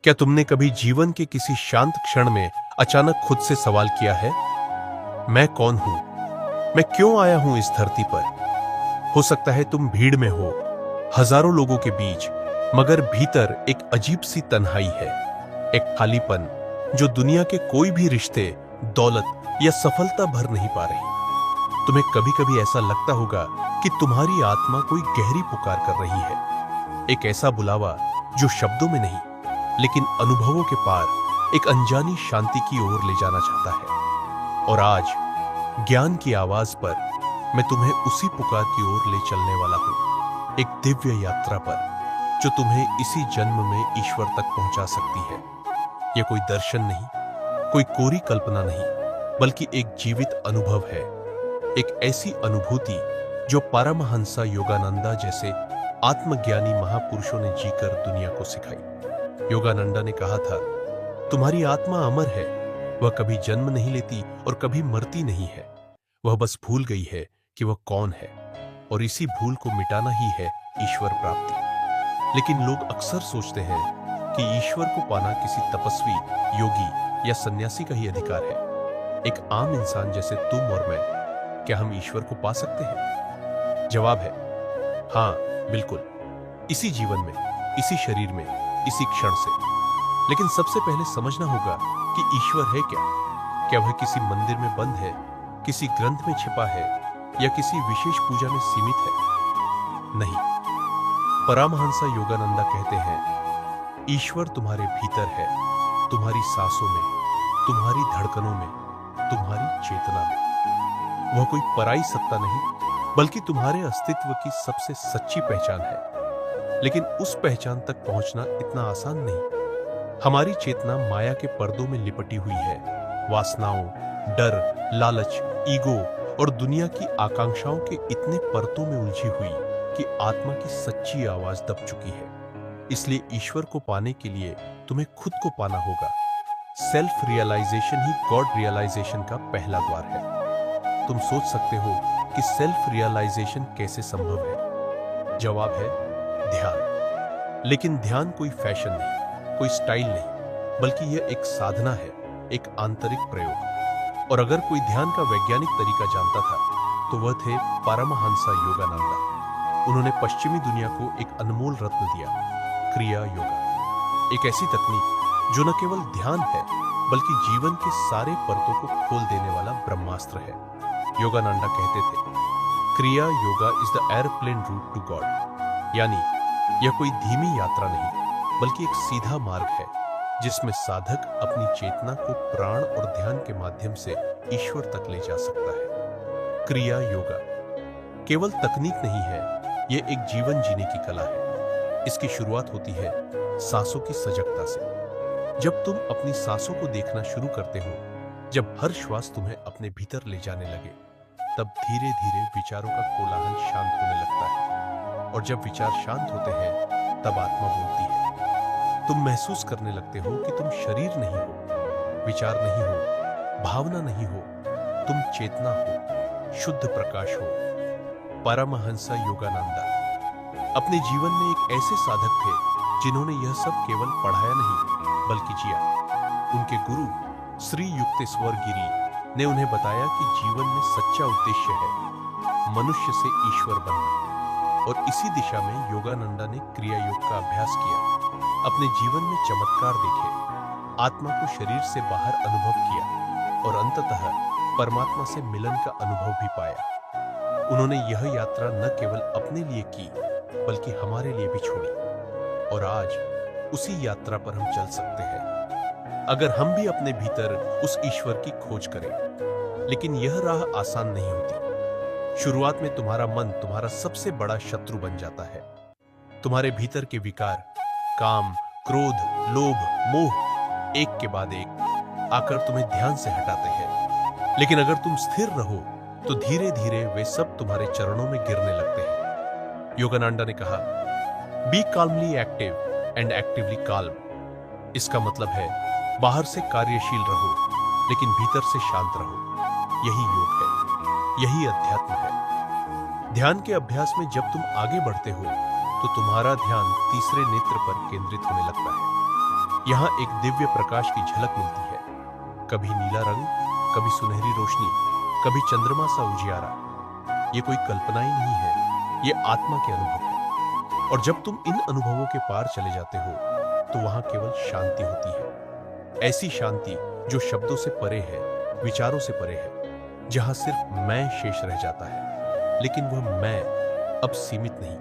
क्या तुमने कभी जीवन के किसी शांत क्षण में अचानक खुद से सवाल किया है, मैं कौन हूं? मैं क्यों आया हूं इस धरती पर? हो सकता है तुम भीड़ में हो, हजारों लोगों के बीच, मगर भीतर एक अजीब सी तन्हाई है, एक खालीपन जो दुनिया के कोई भी रिश्ते, दौलत या सफलता भर नहीं पा रही। तुम्हें कभी कभी ऐसा लगता होगा कि तुम्हारी आत्मा कोई गहरी पुकार कर रही है, एक ऐसा बुलावा जो शब्दों में नहीं लेकिन अनुभवों के पार एक अनजानी शांति की ओर ले जाना चाहता है। और आज ज्ञान की आवाज पर मैं तुम्हें उसी पुकार की ओर ले चलने वाला हूं, एक दिव्य यात्रा पर जो तुम्हें इसी जन्म में ईश्वर तक पहुंचा सकती है। यह कोई दर्शन नहीं, कोई कोरी कल्पना नहीं, बल्कि एक जीवित अनुभव है, एक ऐसी अनुभूति जो परमहंस योगानंदा जैसे आत्मज्ञानी महापुरुषों ने जीकर दुनिया को सिखाई। योगानंदा ने कहा था, तुम्हारी आत्मा अमर है, वह कभी जन्म नहीं लेती और कभी मरती नहीं है, वह बस भूल गई है कि वह कौन है, और इसी भूल को मिटाना ही है ईश्वर प्राप्ति। लेकिन लोग अक्सर सोचते हैं कि ईश्वर को पाना किसी तपस्वी, योगी या सन्यासी का ही अधिकार है। एक आम इंसान जैसे तुम और मैं, क्या हम ईश्वर को पा सकते हैं? जवाब है हां, बिल्कुल, इसी जीवन में, इसी शरीर में, इसी क्षण से। लेकिन सबसे पहले समझना होगा कि ईश्वर है क्या? क्या वह किसी मंदिर में बंद है, किसी ग्रंथ में छिपा है, या किसी विशेष पूजा में सीमित है? नहीं। परमहंस योगानंदा कहते हैं, ईश्वर तुम्हारे भीतर है, तुम्हारी सांसों में, तुम्हारी धड़कनों में, तुम्हारी चेतना में। वह कोई पराई सत्ता नहीं, बल्कि तुम्हारे अस्तित्व की सबसे सच्ची पहचान है। लेकिन उस पहचान तक पहुंचना इतना आसान नहीं। हमारी चेतना माया के पर्दों में लिपटी हुई है, वासनाओं, डर, लालच, ईगो और दुनिया की आकांक्षाओं के इतने परतों में उलझी हुई कि आत्मा की सच्ची आवाज दब चुकी है। इसलिए ईश्वर को पाने के लिए तुम्हें खुद को पाना होगा। सेल्फ रियलाइजेशन ही गॉड रियलाइजेशन का पहला द्वार है। तुम सोच सकते हो कि सेल्फ रियलाइजेशन कैसे संभव है? जवाब है ध्यान। लेकिन ध्यान कोई फैशन नहीं, कोई स्टाइल नहीं, बल्कि यह एक साधना है, एक आंतरिक प्रयोग। और अगर कोई ध्यान का वैज्ञानिक तरीका जानता था तो वह थे परमहंस योगानंदा। उन्होंने पश्चिमी दुनिया को एक अनमोल रत्न दिया, क्रिया योगा। एक ऐसी तकनीक जो न केवल ध्यान है, बल्कि जीवन के सारे परतों को खोल देने वाला ब्रह्मास्त्र है। योगानंदा कहते थे, Kriya Yoga is the airplane route to God. यानी यह कोई धीमी यात्रा नहीं, बल्कि एक सीधा मार्ग है जिसमें साधक अपनी चेतना को प्राण और ध्यान के माध्यम से ईश्वर तक ले जा सकता है। क्रिया योगा केवल तकनीक नहीं है, यह एक जीवन जीने की कला है। इसकी शुरुआत होती है सांसों की सजगता से। जब तुम अपनी सांसों को देखना शुरू करते हो, जब हर श्वास तुम्हें अपने भीतर ले जाने लगे, तब धीरे धीरे विचारों का कोलाहल शांत होने लगता है। और जब विचार शांत होते हैं, तब आत्मा बोलती है। तुम महसूस करने लगते हो कि तुम शरीर नहीं हो, विचार नहीं हो, भावना नहीं हो, तुम चेतना हो, शुद्ध प्रकाश हो। परमहंस योगानंदा अपने जीवन में एक ऐसे साधक थे जिन्होंने यह सब केवल पढ़ाया नहीं, बल्कि जिया। उनके गुरु श्री युक्तेश्वर गिरी ने उन्हें बताया कि जीवन में सच्चा उद्देश्य है मनुष्य से ईश्वर बनना। और इसी दिशा में योगानंदा ने क्रिया योग का अभ्यास किया, अपने जीवन में चमत्कार देखे, आत्मा को शरीर से बाहर अनुभव किया और अंततः परमात्मा से मिलन का अनुभव भी पाया। उन्होंने यह यात्रा न केवल अपने लिए की, बल्कि हमारे लिए भी छोड़ी। और आज उसी यात्रा पर हम चल सकते हैं, अगर हम भी अपने भीतर उस ईश्वर की खोज करें। लेकिन यह राह आसान नहीं होती। शुरुआत में तुम्हारा मन तुम्हारा सबसे बड़ा शत्रु बन जाता है। तुम्हारे भीतर के विकार, काम, क्रोध, लोभ, मोह एक के बाद एक आकर तुम्हें ध्यान से हटाते हैं। लेकिन अगर तुम स्थिर रहो तो धीरे धीरे वे सब तुम्हारे चरणों में गिरने लगते हैं। योगानंदा ने कहा, be calmly active and actively calm. इसका मतलब है बाहर से कार्यशील रहो, लेकिन भीतर से शांत रहो। यही योग है, यही अध्यात्म है। ध्यान के अभ्यास में जब तुम आगे बढ़ते हो तो तुम्हारा ध्यान तीसरे नेत्र पर केंद्रित होने लगता है। यहाँ एक दिव्य प्रकाश की झलक मिलती है, कभी नीला रंग, कभी सुनहरी रोशनी, कभी चंद्रमा सा उजियारा। ये कोई कल्पना ही नहीं है, ये आत्मा के अनुभव है। और जब तुम इन अनुभवों के पार चले जाते हो तो वहां केवल शांति होती है, ऐसी शांति जो शब्दों से परे है, विचारों से परे है, जहां सिर्फ मैं शेष रह जाता है। लेकिन वह मैं अब सीमित नहीं,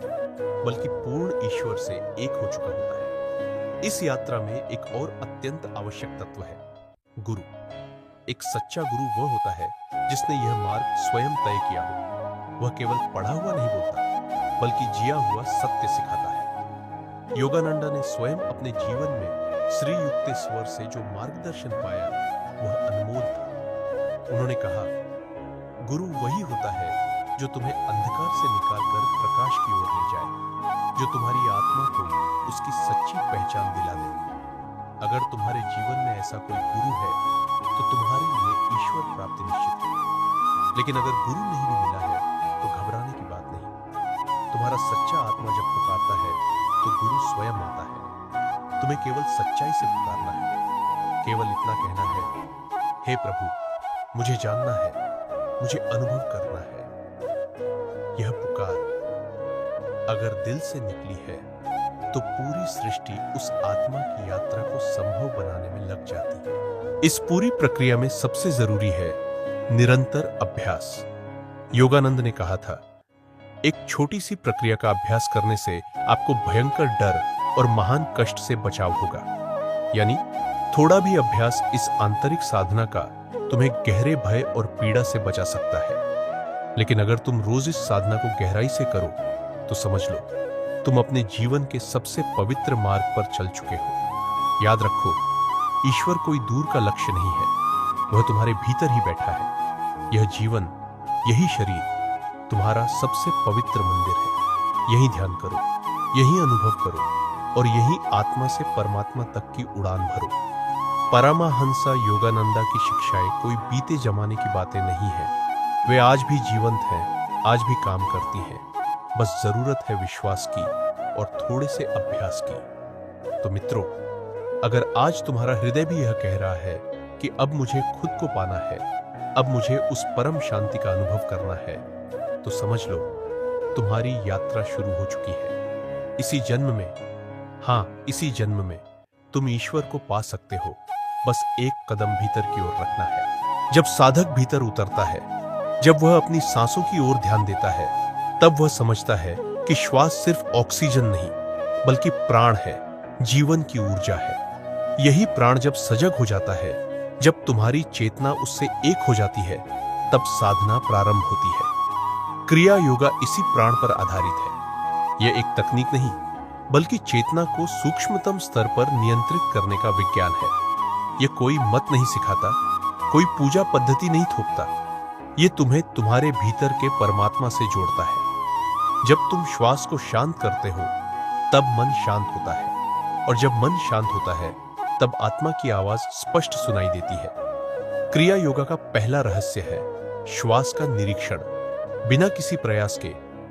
बल्कि पूर्ण ईश्वर से एक हो चुका होता है। इस यात्रा में एक और अत्यंत आवश्यक तत्व है, गुरु। एक सच्चा गुरु वह होता है जिसने यह मार्ग स्वयं तय किया हो। वह केवल पढ़ा हुआ नहीं बोलता, बल्कि जिया हुआ सत्य सिखाता है। योगानंदा ने स्वयं अपने जीवन में श्री युक्तेश्वर से जो मार्गदर्शन पाया वह अनमोल था। उन्होंने कहा, गुरु वही होता है जो तुम्हें अंधकार से निकालकर प्रकाश की ओर ले जाए, जो तुम्हारी आत्मा को उसकी सच्ची पहचान दिला दे। अगर तुम्हारे जीवन में ऐसा कोई गुरु है तो तुम्हारे लिए ईश्वर प्राप्ति निश्चित है। लेकिन अगर गुरु नहीं भी मिला है तो घबराने की बात नहीं। तुम्हारा सच्चा आत्मा जब पुकारता है तो गुरु स्वयं आता है। तुम्हें केवल सच्चाई से पुकारना है, केवल इतना कहना है, हे प्रभु, मुझे जानना है, मुझे अनुभव करना है। यह पुकार अगर दिल से निकली है तो पूरी सृष्टि उस आत्मा की यात्रा को संभव बनाने में लग जाती है। इस पूरी प्रक्रिया में सबसे जरूरी है निरंतर अभ्यास। योगानंद ने कहा था, एक छोटी सी प्रक्रिया का अभ्यास करने से आपको भयंकर डर और महान कष्ट से बचाव होगा। यानी थोड़ा भी अभ्यास इस आंतरिक साधना का तुम्हें गहरे भय और पीड़ा से बचा सकता है। लेकिन अगर तुम रोज इस साधना को गहराई से करो तो समझ लो, तुम अपने जीवन के सबसे पवित्र मार्ग पर चल चुके हो। याद रखो, ईश्वर कोई दूर का लक्ष्य नहीं है, वह तुम्हारे भीतर ही बैठा है। यह जीवन, यही शरीर तुम्हारा सबसे पवित्र मंदिर है। यही ध्यान करो, यही अनुभव करो और यही आत्मा से परमात्मा तक की उड़ान भरो। परमहंस योगानंदा की शिक्षाएं कोई बीते जमाने की बातें नहीं है। वे आज भी जीवंत हैं, आज भी काम करती हैं। बस जरूरत है विश्वास की और थोड़े से अभ्यास की। तो मित्रों, अगर आज तुम्हारा हृदय भी यह कह रहा है कि अब मुझे खुद को पाना है, अब मुझे उस परम शांति का अनुभव करना है, तो समझ लो, तुम्हारी यात्रा शुरू हो चुकी है। इसी जन्म में, हाँ, इसी जन्म में तुम ईश्वर को पा सकते हो। बस एक कदम भीतर की ओर रखना है। जब साधक भीतर उतरता है, जब वह अपनी सांसों की ओर ध्यान देता है, तब वह समझता है कि श्वास सिर्फ ऑक्सीजन नहीं, बल्कि प्राण है, जीवन की ऊर्जा है। यही प्राण जब सजग हो जाता है, जब तुम्हारी चेतना उससे एक हो जाती है, तब साधना प्रारंभ होती है। क्रिया योगा इसी प्राण पर आधारित है। यह एक तकनीक नहीं, बल्कि चेतना को सूक्ष्मतम स्तर पर नियंत्रित करने का विज्ञान है। यह कोई मत नहीं सिखाता, कोई पूजा पद्धति नहीं थोपता। यह तुम्हें तुम्हारे भीतर के परमात्मा से जोड़ता है। जब तुम श्वास को शांत करते हो, तब मन शांत होता है, और जब मन शांत होता है, तब आत्मा की आवाज स्पष्ट सुनाई देती है। क्रिया योगा का पहला रहस्य है श्वास का निरीक्षण। बिना किसी प्रयास के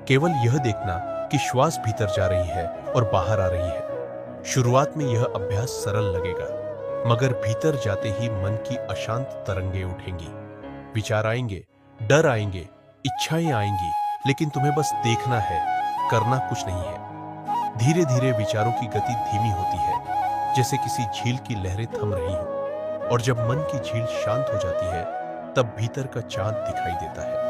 केवल यह देखना कि श्वास भीतर जा रही है और बाहर आ रही है। शुरुआत में यह अभ्यास सरल लगेगा, मगर भीतर जाते ही मन की अशांत तरंगें उठेंगी। विचार आएंगे, डर आएंगे, इच्छाएं आएंगी, लेकिन तुम्हें बस देखना है, करना कुछ नहीं है। धीरे धीरे विचारों की गति धीमी होती है, जैसे किसी झील की लहरें थम रही हो। और जब मन की झील शांत हो जाती है, तब भीतर का चांद दिखाई देता है,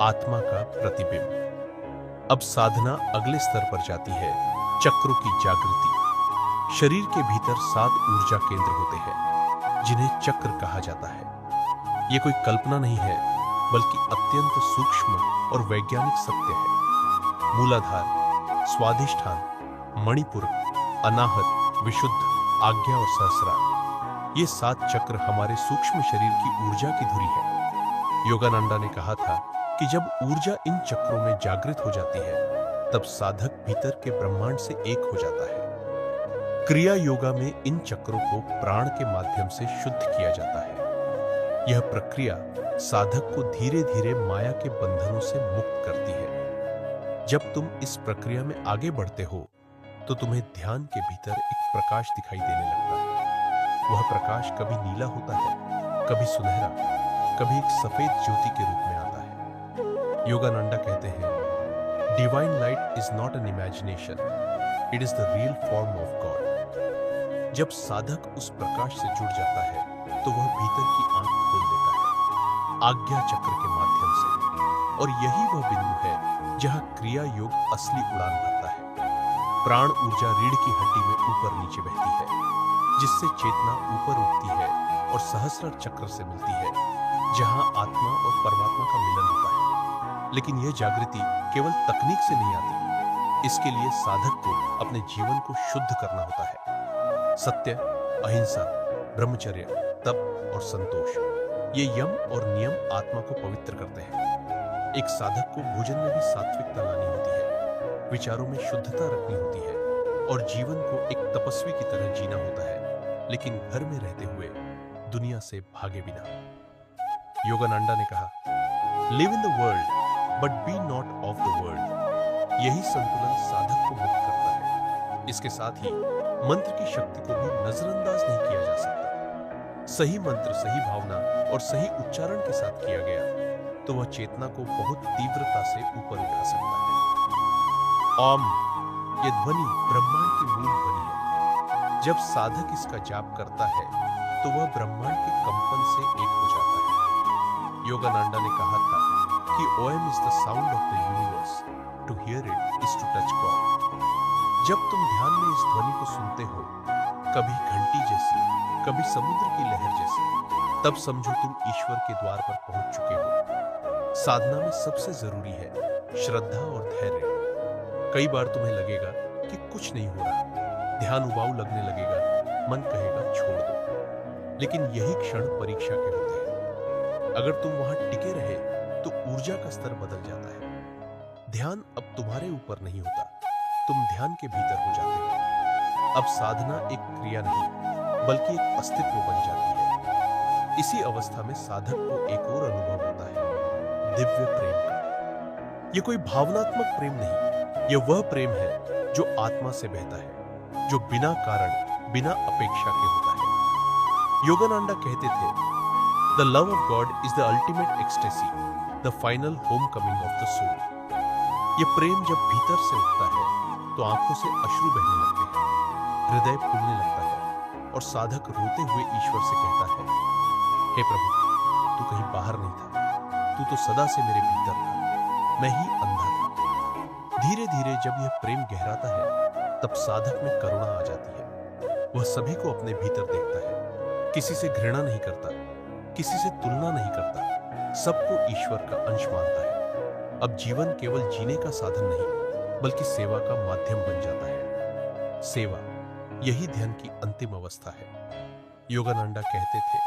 आत्मा का प्रतिबिंब। अब साधना अगले स्तर पर जाती है, चक्रों की जागृति। शरीर के भीतर 7 ऊर्जा केंद्र होते हैं, जिन्हें चक्र कहा जाता है। यह कोई कल्पना नहीं है, बल्कि अत्यंत सूक्ष्म और वैज्ञानिक सत्य है। मूलाधार, स्वाधिष्ठान, मणिपुर, अनाहत, विशुद्ध, आज्ञा और सहस्रार, ये 7 चक्र हमारे सूक्ष्म शरीर की ऊर्जा की धुरी है। योगानंदा ने कहा था कि जब ऊर्जा इन चक्रों में जागृत हो जाती है, तब साधक भीतर के ब्रह्मांड से एक हो जाता है। क्रिया योगा में इन चक्रों को प्राण के माध्यम से शुद्ध किया जाता है। यह प्रक्रिया साधक को धीरे धीरे माया के बंधनों से मुक्त करती है। जब तुम इस प्रक्रिया में आगे बढ़ते हो, तो तुम्हें ध्यान के भीतर एक प्रकाश दिखाई देने लगता है। वह प्रकाश कभी नीला होता है, कभी सुनहरा, कभी एक सफेद ज्योति के रूप में आता है। योगानंदा कहते हैं, divine light is not an imagination, it is the real form of God. जब साधक उस प्रकाश से जुड़ जाता है तो वह भीतर की आंख खोल देता है, आज्ञा चक्र के माध्यम से, और यही वह बिंदु है जहां क्रिया योग असली उड़ान भरता है। प्राण ऊर्जा रीढ़ की हड्डी में ऊपर नीचे बहती है, जिससे चेतना ऊपर उठती है और सहस्रार चक्र से मिलती है, जहां आत्मा और परमात्मा का मिलन होता है। लेकिन यह जागृति केवल तकनीक से नहीं आती, इसके लिए साधक को अपने जीवन को शुद्ध करना होता है। सत्य, अहिंसा, ब्रह्मचर्य, तप और संतोष, ये यम और नियम आत्मा को पवित्र करते हैं। एक साधक को भोजन में भी सात्विकता लानी होती है, विचारों में शुद्धता रखनी होती है और जीवन को एक तपस्वी की तरह जीना होता है, लेकिन घर में रहते हुए दुनिया से भागे बिना। योगानंदा ने कहा, live in the world but be not of the world. यही संतुलन साधक को मुक्त करता है। इसके साथ ही मंत्र की शक्ति को भी नजरअंदाज नहीं किया जा सकता। सही मंत्र सही भावना और सही उच्चारण के साथ किया गया तो वह चेतना को बहुत तीव्रता से ऊपर उठा सकता है। ओम, यह ध्वनि ब्रह्मांड की मूल ध्वनि है। जब साधक इसका जाप करता है तो वह ब्रह्मांड के कंपन से एक हो जाता है। योगानंदा ने कहा था कि Om is the sound of the universe, to hear it is to touch God. जब तुम ध्यान में इस ध्वनि को सुनते हो, कभी घंटी जैसी, कभी समुद्र की लहर जैसी, तब समझो तुम ईश्वर के द्वार पर पहुंच चुके हो। साधना में सबसे जरूरी है श्रद्धा और धैर्य। कई बार तुम्हें लगेगा कि कुछ नहीं हो रहा, ध्यान उबाऊ लगने लगेगा, मन कहेगा छोड़ दो, लेकिन यही क्षण परीक्षा के होते हैं। अगर तुम वहां टिके रहे तो ऊर्जा का स्तर बदल जाता है। ध्यान अब तुम्हारे ऊपर नहीं होता, तुम ध्यान के भीतर हो जाते हो। अब साधना एक क्रिया नहीं बल्कि एक अस्तित्व बन जाती है। इसी अवस्था में साधक को एक और अनुभव होता है, दिव्य प्रेम का। यह कोई भावनात्मक प्रेम नहीं, यह वह प्रेम है जो आत्मा से बहता है, जो बिना कारण, बिना अपेक्षा के होता है। योगानंदा कहते थे, the love of God is the ultimate ecstasy, the final home coming of the soul. यह प्रेम जब भीतर से उठता है तो आंखों से अश्रु बहने लगते हैं, हृदय फूलने लगता है और साधक रोते हुए ईश्वर से कहता है, हे प्रभु, तू कहीं बाहर नहीं था, तू तो सदा से मेरे भीतर था, मैं ही अंधा था। धीरे धीरे जब यह प्रेम गहराता है तब साधक में करुणा आ जाती है। वह सभी को अपने भीतर देखता है, किसी से घृणा नहीं करता, किसी से तुलना नहीं करता, सबको ईश्वर का अंश मानता है। अब जीवन केवल जीने का साधन नहीं बल्कि सेवा का माध्यम बन जाता है। सेवा, यही ध्यान की अंतिम अवस्था है। योगानंदा कहते थे,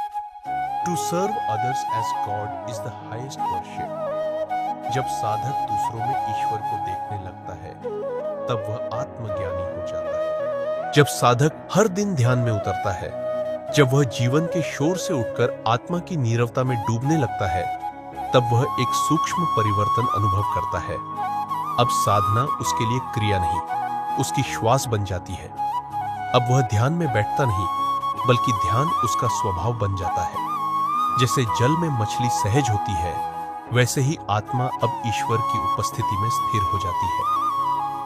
to serve others as God is the highest worship. जब साधक दूसरों में ईश्वर को देखने लगता है तब वह आत्मज्ञानी हो जाता है। जब साधक हर दिन ध्यान में उतरता है, जब वह जीवन के शोर से उठकर आत्मा की नीरवता में डूबने लगता है, तब वह एक सूक्ष्म परिवर्तन अनुभव करता है। अब साधना उसके लिए क्रिया नहीं, उसकी श्वास बन जाती है। अब वह ध्यान में बैठता नहीं बल्कि ध्यान उसका स्वभाव बन जाता है। जैसे जल में मछली सहज होती है, वैसे ही आत्मा अब ईश्वर की उपस्थिति में स्थिर हो जाती है।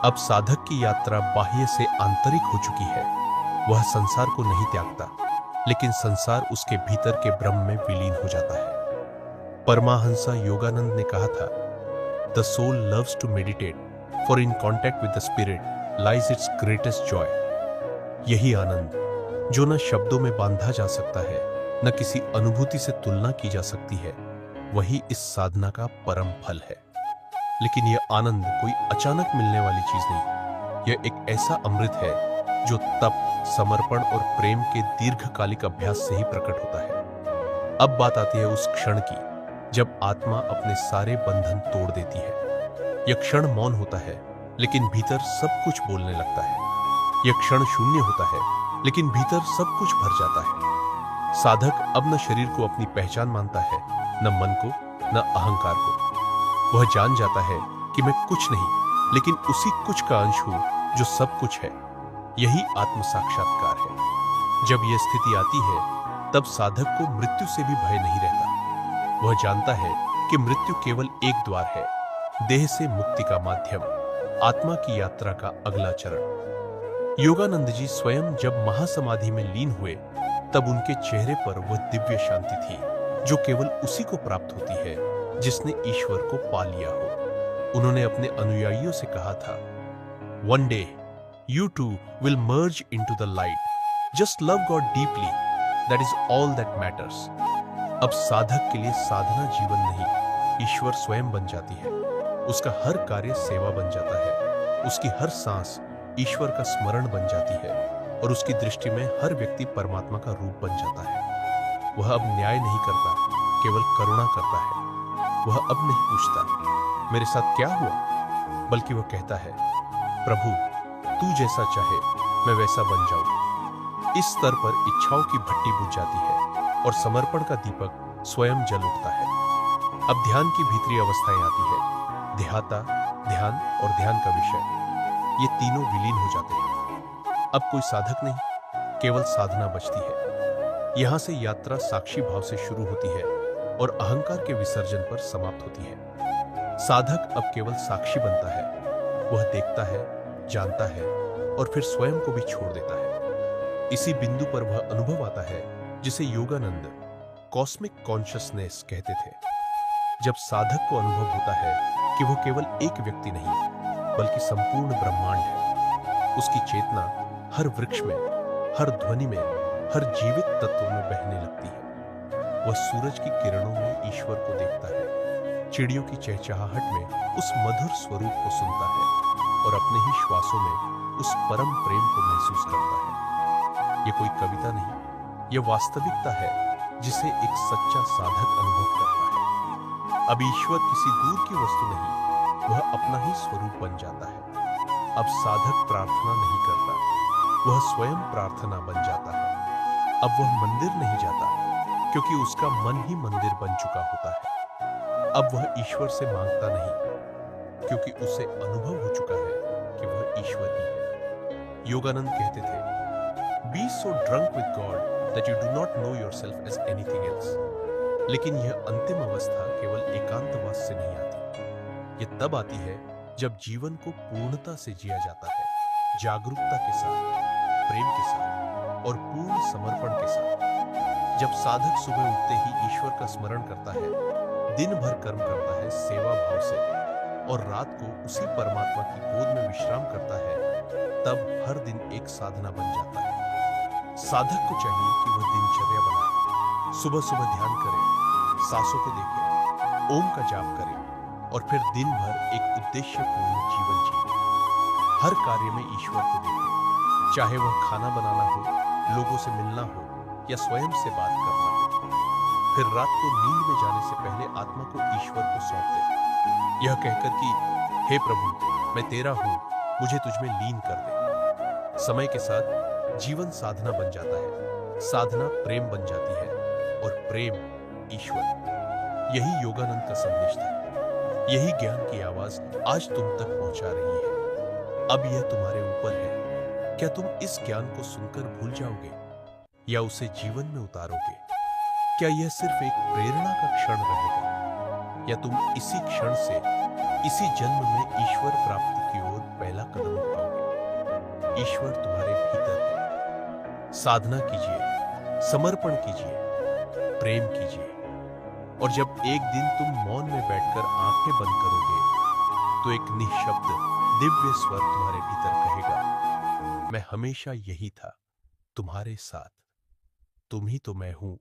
अब साधक की यात्रा बाह्य से आंतरिक हो चुकी है। वह संसार को नहीं त्यागता, लेकिन संसार उसके भीतर के ब्रह्म में विलीन हो जाता है। परमाहंस योगानंद ने कहा था, the soul loves to meditate, for in contact with the spirit lies its greatest joy. यही आनंद जो न शब्दों में बांधा जा सकता है, न किसी अनुभूति से तुलना की जा सकती है, वही इस साधना का परम फल है। लेकिन यह आनंद कोई अचानक मिलने वाली चीज नहीं, यह एक ऐसा अमृत है जो तप, समर्पण और प्रेम के दीर्घकालिक अभ्यास से ही प्रकट होता है। अब बात आती है उस क्षण की जब आत्मा अपने सारे बंधन तोड़ देती है। यह क्षण मौन होता है, लेकिन भीतर सब कुछ बोलने लगता है। यह क्षण शून्य होता है, लेकिन भीतर सब कुछ भर जाता है। साधक अब न शरीर को अपनी पहचान मानता है, न मन को, न अहंकार को। वह जान जाता है कि मैं कुछ नहीं, लेकिन उसी कुछ का अंश हूं जो सब कुछ है। यही आत्म साक्षात्कार है। जब यह स्थिति आती है तब साधक को मृत्यु से भी भय नहीं रहता। वह जानता है कि मृत्यु केवल एक द्वार है, देह से मुक्ति का माध्यम, आत्मा की यात्रा का अगला चरण। योगानंद जी स्वयं जब महासमाधि में लीन हुए तब उनके चेहरे पर वह दिव्य शांति थी जो केवल उसी को प्राप्त होती है जिसने ईश्वर को पा लिया हो। उन्होंने अपने अनुयायियों से कहा था, one day you too will merge into the light. Just love God deeply. That is all that matters. अब साधक के लिए साधना जीवन नहीं, ईश्वर स्वयं बन जाती है। उसका हर कार्य सेवा बन जाता है। उसकी हर सांस ईश्वर का स्मरण बन जाती है और उसकी दृष्टि में हर व्यक्ति परमात्मा का रूप बन जाता है। वह अब न्याय नहीं करता, केवल करुणा करता है। वह अब नहीं पूछता मेरे साथ क्या हुआ, बल्कि वह कहता है, प्रभु तू जैसा चाहे मैं वैसा बन जाऊं। इस स्तर पर इच्छाओं की भट्टी बुझ जाती है और समर्पण का दीपक स्वयं जल उठता है। अब ध्यान की भीतरी अवस्थाएं आती है, ध्याता, ध्यान और ध्यान का विषय, ये तीनों विलीन हो जाते हैं। अब कोई साधक नहीं, केवल साधना बचती है। यहां से यात्रा साक्षी भाव से शुरू होती है और अहंकार के विसर्जन पर समाप्त होती है। साधक अब केवल साक्षी बनता है। वह देखता है, जानता है और फिर स्वयं को भी छोड़ देता है। इसी बिंदु पर वह अनुभव आता है जिसे योगानंद कॉस्मिक कॉन्शियसनेस कहते थे। जब साधक को अनुभव होता है कि वह केवल एक व्यक्ति नहीं बल्कि संपूर्ण ब्रह्मांड है। उसकी चेतना हर वृक्ष में, हर ध्वनि में, हर जीवित तत्व में बहने लगती है। वह सूरज की किरणों में ईश्वर को देखता है, चिड़ियों की चहचहाहट में उस मधुर स्वरूप को सुनता है और अपने ही श्वासों में उस परम प्रेम को महसूस करता है। यह कोई कविता नहीं, यह वास्तविकता है जिसे एक सच्चा साधक अनुभव करता है। अब ईश्वर किसी दूर की वस्तु नहीं, वह अपना ही स्वरूप बन जाता है। अब साधक प्रार्थना नहीं करता, वह स्वयं प्रार्थना बन जाता है। अब वह मंदिर नहीं जाता क्योंकि उसका मन ही मंदिर बन चुका होता है। अब वह ईश्वर से मांगता नहीं क्योंकि उसे अनुभव हो चुका है कि वह ईश्वर ही है। योगानंद कहते थे, Be so drunk with God that you do not know yourself as anything else. लेकिन यह अंतिम अवस्था केवल एकांतवास से नहीं आती। यह तब आती है जब जीवन को पूर्णता से जिया जाता है, जागरूकता के साथ, प्रेम के साथ और पूर्ण समर्पण के साथ। जब साधक सुबह उठते ही ईश्वर का स्मरण करता है, दिन भर कर्म करता है सेवा भाव से और रात को उसी परमात्मा की गोद में विश्राम करता है, तब हर दिन एक साधना बन जाता है। साधक को चाहिए कि वह दिनचर्या बनाए, सुबह सुबह ध्यान करे, सांसों को देखे, ओम का जाप करे और फिर दिन भर एक उद्देश्यपूर्ण जीवन जिए। हर कार्य में ईश्वर को देखे, चाहे वह खाना बनाना हो, लोगों से मिलना हो या स्वयं से बात करना हो। फिर रात को नींद में जाने से पहले आत्मा को ईश्वर को सौंप दे, यह कहकर कि हे प्रभु मैं तेरा हूं, मुझे तुझमें लीन कर दे। समय के साथ जीवन साधना बन जाता है, साधना प्रेम बन जाती है और प्रेम ईश्वर। यही योगानंद का संदेश था। यही ज्ञान की आवाज आज तुम तक पहुंचा रही है। अब यह तुम्हारे ऊपर है। क्या तुम इस ज्ञान को सुनकर भूल जाओगे या उसे जीवन में उतारोगे? क्या यह सिर्फ एक प्रेरणा का क्षण रहेगा या तुम इसी क्षण से, इसी जन्म में ईश्वर प्राप्ति की ओर पहला कदम उठाओगे? ईश्वर तुम्हारे भीतर है। साधना कीजिए, समर्पण कीजिए, प्रेम कीजिए और जब एक दिन तुम मौन में बैठकर आंखें बंद करोगे तो एक निःशब्द दिव्य स्वर तुम्हारे भीतर कहेगा, मैं हमेशा यही था, तुम्हारे साथ। तुम ही तो मैं हूं,